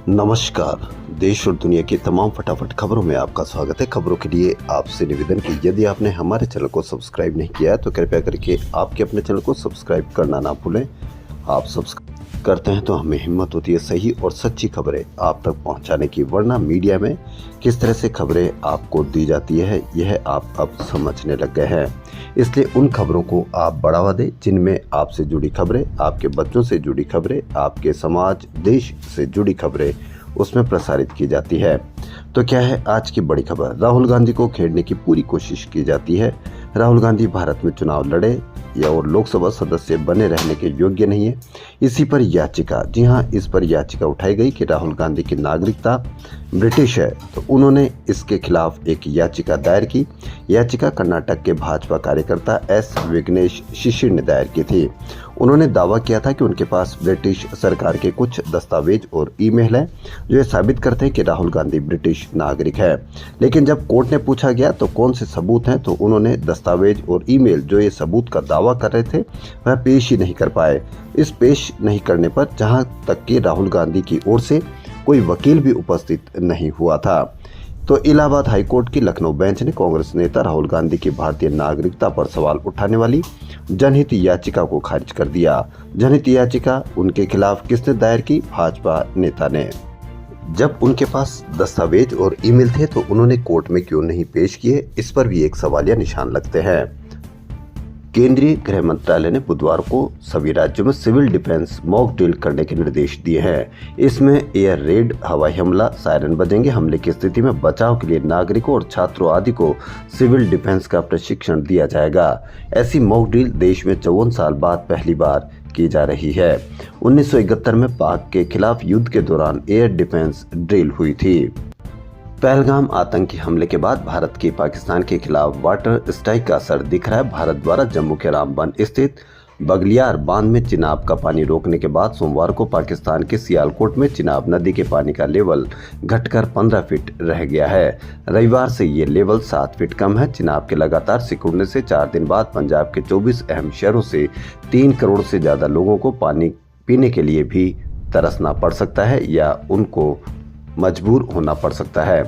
नमस्कार। देश और दुनिया की तमाम फटाफट खबरों में आपका स्वागत है। खबरों के लिए आपसे निवेदन कि यदि आपने हमारे चैनल को सब्सक्राइब नहीं किया है तो कृपया करके आपके अपने चैनल को सब्सक्राइब करना ना भूलें। आप सब्सक्राइब करते हैं तो हमें हिम्मत होती है सही और सच्ची खबरें आप तक पहुंचाने की, वरना मीडिया में किस तरह से खबरें आपको दी जाती है यह आप अब समझने लग गए हैं। इसलिए उन खबरों को आप बढ़ावा दें जिनमें आपसे जुड़ी खबरें, आपके बच्चों से जुड़ी खबरें, आपके समाज देश से जुड़ी खबरें उसमें प्रसारित की जाती है। तो क्या है आज की बड़ी खबर? राहुल गांधी को खेड़ने की पूरी कोशिश की जाती है। राहुल गांधी भारत में चुनाव लड़े या और लोकसभा सदस्य बने रहने के योग्य नहीं है। इसी पर याचिका, जी हाँ, इस पर याचिका उठाई गई कि राहुल गांधी की नागरिकता ब्रिटिश है, तो उन्होंने इसके खिलाफ एक याचिका दायर की। याचिका कर्नाटक के भाजपा कार्यकर्ता एस विघ्नेश शिशिर ने दायर की थी। उन्होंने दावा किया था कि उनके पास ब्रिटिश सरकार के कुछ दस्तावेज और ईमेल हैं जो ये साबित करते हैं कि राहुल गांधी ब्रिटिश नागरिक है। लेकिन जब कोर्ट ने पूछा गया तो कौन से सबूत हैं, तो उन्होंने दस्तावेज और ईमेल जो ये सबूत का दावा कर रहे थे वह पेश ही नहीं कर पाए। इस पेश नहीं करने पर जहां तक कि राहुल गांधी की ओर से कोई वकील भी उपस्थित नहीं हुआ था, तो इलाहाबाद हाईकोर्ट की लखनऊ बेंच ने कांग्रेस नेता राहुल गांधी की भारतीय नागरिकता पर सवाल उठाने वाली जनहित याचिका को खारिज कर दिया। जनहित याचिका उनके खिलाफ किसने दायर की? भाजपा नेता ने। जब उनके पास दस्तावेज और ईमेल थे तो उन्होंने कोर्ट में क्यों नहीं पेश किए, इस पर भी एक सवालिया निशान लगते हैं। केंद्रीय गृह मंत्रालय ने बुधवार को सभी राज्यों में सिविल डिफेंस मॉक ड्रिल करने के निर्देश दिए हैं। इसमें एयर रेड, हवाई हमला, सायरन बजेंगे। हमले की स्थिति में बचाव के लिए नागरिकों और छात्रों आदि को सिविल डिफेंस का प्रशिक्षण दिया जाएगा। ऐसी मॉक ड्रिल देश में 54 साल बाद पहली बार की जा रही है। 1971 में पाक के खिलाफ युद्ध के दौरान एयर डिफेंस ड्रिल हुई थी। पहलगाम आतंकी हमले के बाद भारत की पाकिस्तान के खिलाफ वाटर स्ट्राइक का असर दिख रहा है। भारत द्वारा जम्मू के रामबन स्थित बगलियार बांध में चिनाब का पानी रोकने के बाद सोमवार को पाकिस्तान के सियालकोट में चिनाब नदी के पानी का लेवल घटकर 15 फीट रह गया है। रविवार से ये लेवल 7 फीट कम है। चिनाब के लगातार सिकुड़ने से 4 दिन बाद पंजाब के 24 अहम शहरों से 3 करोड़ से ज्यादा लोगों को पानी पीने के लिए भी तरसना पड़ सकता है या उनको मजबूर होना पड़ सकता है।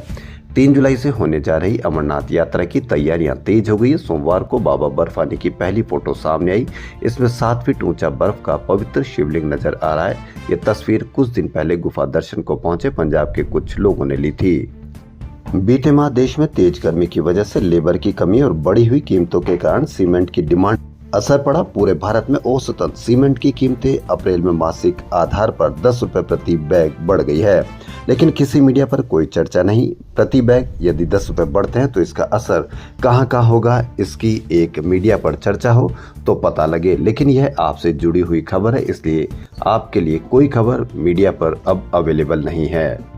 3 जुलाई से होने जा रही अमरनाथ यात्रा की तैयारियां तेज हो गई है। सोमवार को बाबा बर्फानी की पहली फोटो सामने आई। इसमें 7 फीट ऊंचा बर्फ का पवित्र शिवलिंग नजर आ रहा है। ये तस्वीर कुछ दिन पहले गुफा दर्शन को पहुंचे पंजाब के कुछ लोगों ने ली थी। बीते माह देश में तेज गर्मी की वजह से लेबर की कमी और बढ़ी हुई कीमतों के कारण सीमेंट की डिमांड असर पड़ा। पूरे भारत में औसतन सीमेंट की कीमतें अप्रैल में मासिक आधार पर 10 रुपए प्रति बैग बढ़ गई है, लेकिन किसी मीडिया पर कोई चर्चा नहीं। प्रति बैग यदि 10 रुपए बढ़ते हैं तो इसका असर कहां होगा, इसकी एक मीडिया पर चर्चा हो तो पता लगे। लेकिन यह आपसे जुड़ी हुई खबर है, इसलिए आपके लिए कोई खबर मीडिया पर अब अवेलेबल नहीं है।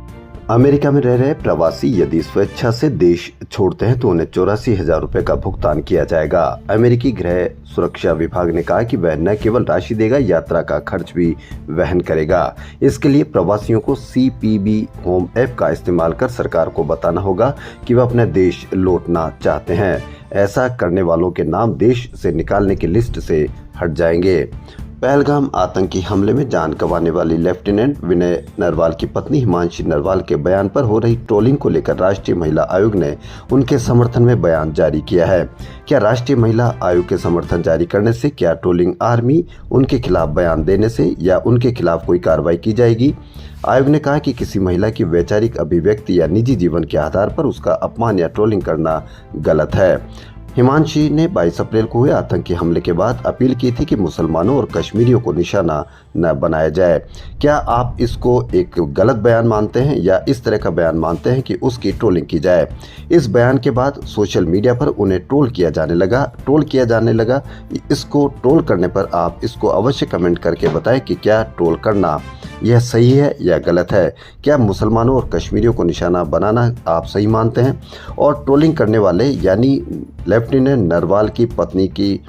अमेरिका में रह रहे प्रवासी यदि स्वेच्छा से देश छोड़ते हैं तो उन्हें 84,000 रुपए का भुगतान किया जाएगा। अमेरिकी गृह सुरक्षा विभाग ने कहा कि वह न केवल राशि देगा, यात्रा का खर्च भी वहन करेगा। इसके लिए प्रवासियों को CPB होम ऐप का इस्तेमाल कर सरकार को बताना होगा कि वह अपने देश लौटना चाहते हैं। ऐसा करने वालों के नाम देश से निकालने की लिस्ट से हट जाएंगे। पहलगाम आतंकी हमले में जान गंवाने वाली लेफ्टिनेंट विनय नरवाल की पत्नी हिमांशी नरवाल के बयान पर हो रही ट्रोलिंग को लेकर राष्ट्रीय महिला आयोग ने उनके समर्थन में बयान जारी किया है। क्या राष्ट्रीय महिला आयोग के समर्थन जारी करने से, क्या ट्रोलिंग आर्मी उनके खिलाफ बयान देने से या उनके खिलाफ कोई कार्रवाई की जाएगी? आयोग ने कहा कि किसी महिला की वैचारिक अभिव्यक्ति या निजी जीवन के आधार पर उसका अपमान या ट्रोलिंग करना गलत है। हिमांशी ने 22 अप्रैल को हुए आतंकी हमले के बाद अपील की थी कि मुसलमानों और कश्मीरियों को निशाना न बनाया जाए। क्या आप इसको एक गलत बयान मानते हैं या इस तरह का बयान मानते हैं कि उसकी ट्रोलिंग की जाए? इस बयान के बाद सोशल मीडिया पर उन्हें ट्रोल किया जाने लगा। इसको ट्रोल करने पर आप इसको अवश्य कमेंट करके बताएं कि क्या ट्रोल करना यह सही है या गलत है। क्या मुसलमानों और कश्मीरियों को निशाना बनाना आप सही मानते हैं? और ट्रोलिंग करने वाले यानी लेफ्टिनेंट नरवाल की पत्नी की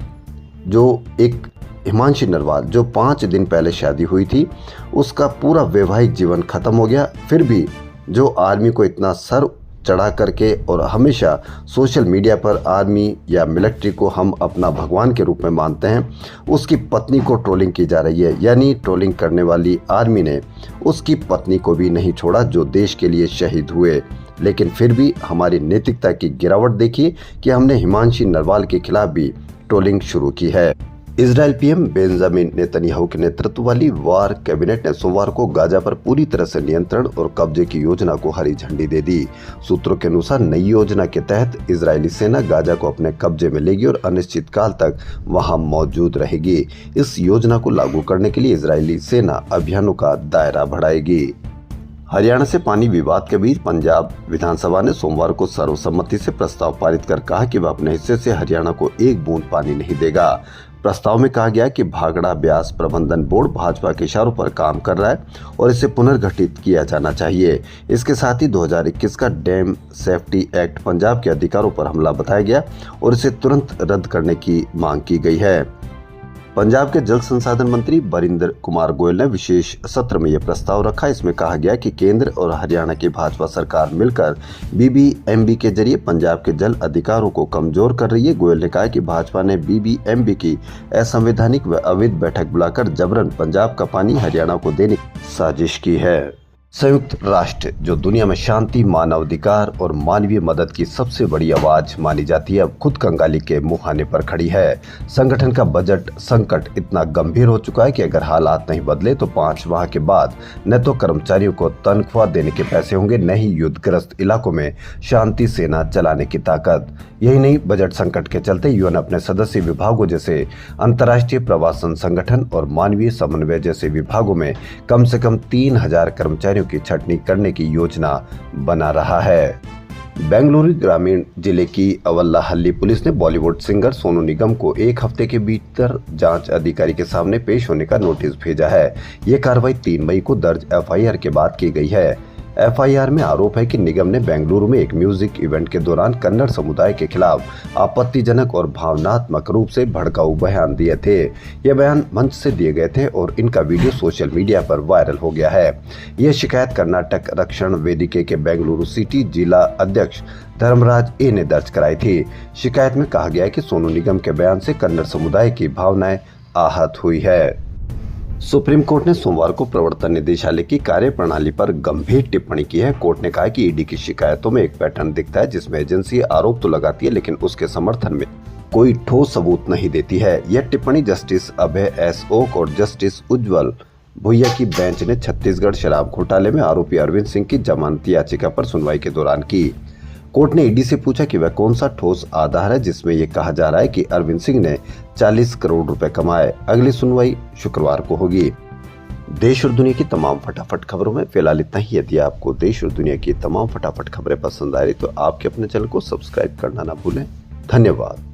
जो एक हिमांशी नरवाल जो 5 दिन पहले शादी हुई थी, उसका पूरा वैवाहिक जीवन खत्म हो गया, फिर भी जो आर्मी को इतना सर चढ़ा करके और हमेशा सोशल मीडिया पर आर्मी या मिलिट्री को हम अपना भगवान के रूप में मानते हैं, उसकी पत्नी को ट्रोलिंग की जा रही है। यानी ट्रोलिंग करने वाली आर्मी ने उसकी पत्नी को भी नहीं छोड़ा जो देश के लिए शहीद हुए। लेकिन फिर भी हमारी नैतिकता की गिरावट देखिए कि हमने हिमांशी नरवाल के खिलाफ भी ट्रोलिंग शुरू की है। इजरायल पीएम बेंजामिन नेतन्याहू के नेतृत्व वाली वार कैबिनेट ने सोमवार को गाजा पर पूरी तरह से नियंत्रण और कब्जे की योजना को हरी झंडी दे दी। सूत्रों के अनुसार नई योजना के तहत इजरायली सेना गाजा को अपने कब्जे में लेगी और अनिश्चितकाल तक वहां मौजूद रहेगी। इस योजना को लागू करने के लिए इजरायली सेना अभियानों का दायरा बढ़ाएगी। हरियाणा से पानी विवाद के बीच पंजाब विधानसभा ने सोमवार को सर्वसम्मति से प्रस्ताव पारित कर कहा कि वह अपने हिस्से से हरियाणा को एक बूंद पानी नहीं देगा। प्रस्ताव में कहा गया कि भाखड़ा ब्यास प्रबंधन बोर्ड भाजपा के इशारों पर काम कर रहा है और इसे पुनर्गठित किया जाना चाहिए। इसके साथ ही 2021 का डैम सेफ्टी एक्ट पंजाब के अधिकारों पर हमला बताया गया और इसे तुरंत रद्द करने की मांग की गई है। पंजाब के जल संसाधन मंत्री बरिंदर कुमार गोयल ने विशेष सत्र में यह प्रस्ताव रखा। इसमें कहा गया कि केंद्र और हरियाणा की भाजपा सरकार मिलकर बीबीएमबी के जरिए पंजाब के जल अधिकारों को कमजोर कर रही है। गोयल ने कहा कि भाजपा ने बीबीएमबी की असंवैधानिक व अवैध बैठक बुलाकर जबरन पंजाब का पानी हरियाणा को देने की साजिश की है। संयुक्त राष्ट्र, जो दुनिया में शांति, मानवाधिकार और मानवीय मदद की सबसे बड़ी आवाज मानी जाती है, अब खुद कंगाली के मुहाने पर खड़ी है। संगठन का बजट संकट इतना गंभीर हो चुका है कि अगर हालात नहीं बदले तो 5 माह के बाद न तो कर्मचारियों को तनख्वाह देने के पैसे होंगे, न ही युद्धग्रस्त इलाकों में शांति सेना चलाने की ताकत। यही नहीं, बजट संकट के चलते यूएन अपने सदस्य विभागों जैसे अंतर्राष्ट्रीय प्रवासन संगठन और मानवीय समन्वय जैसे विभागों में कम से कम 3000 कर्मचारियों की छटनी करने की योजना बना रहा है। बेंगलुरु ग्रामीण जिले की अवल्लाहल्ली पुलिस ने बॉलीवुड सिंगर सोनू निगम को 1 हफ्ते के भीतर जांच अधिकारी के सामने पेश होने का नोटिस भेजा है। ये कार्रवाई 3 मई को दर्ज एफआईआर के बाद की गई है। एफआईआर में आरोप है कि निगम ने बेंगलुरु में एक म्यूजिक इवेंट के दौरान कन्नड़ समुदाय के खिलाफ आपत्तिजनक और भावनात्मक रूप से भड़काऊ बयान दिए थे। ये बयान मंच से दिए गए थे और इनका वीडियो सोशल मीडिया पर वायरल हो गया है। यह शिकायत कर्नाटक रक्षण वेदिके के बेंगलुरु सिटी जिला अध्यक्ष धर्मराज ए ने दर्ज कराई थी। शिकायत में कहा गया कि सोनू निगम के बयान से कन्नड़ समुदाय की भावनाएं आहत हुई है। सुप्रीम कोर्ट ने सोमवार को प्रवर्तन निदेशालय की कार्यप्रणाली पर गंभीर टिप्पणी की है। कोर्ट ने कहा कि ईडी की शिकायतों में एक पैटर्न दिखता है जिसमें एजेंसी आरोप तो लगाती है लेकिन उसके समर्थन में कोई ठोस सबूत नहीं देती है। यह टिप्पणी जस्टिस अभय एस ओक और जस्टिस उज्जवल भुइया की बेंच ने छत्तीसगढ़ शराब घोटाले में आरोपी अरविंद सिंह की जमानती याचिका पर सुनवाई के दौरान की। कोर्ट ने ईडी से पूछा कि वह कौन सा ठोस आधार है जिसमें यह कहा जा रहा है कि अरविंद सिंह ने 40 करोड़ रुपए कमाए। अगली सुनवाई शुक्रवार को होगी। देश और दुनिया की तमाम फटाफट खबरों में फिलहाल इतना ही। यदि आपको देश और दुनिया की तमाम फटाफट खबरें पसंद आ रही तो आपके अपने चैनल को सब्सक्राइब करना ना भूलें। धन्यवाद।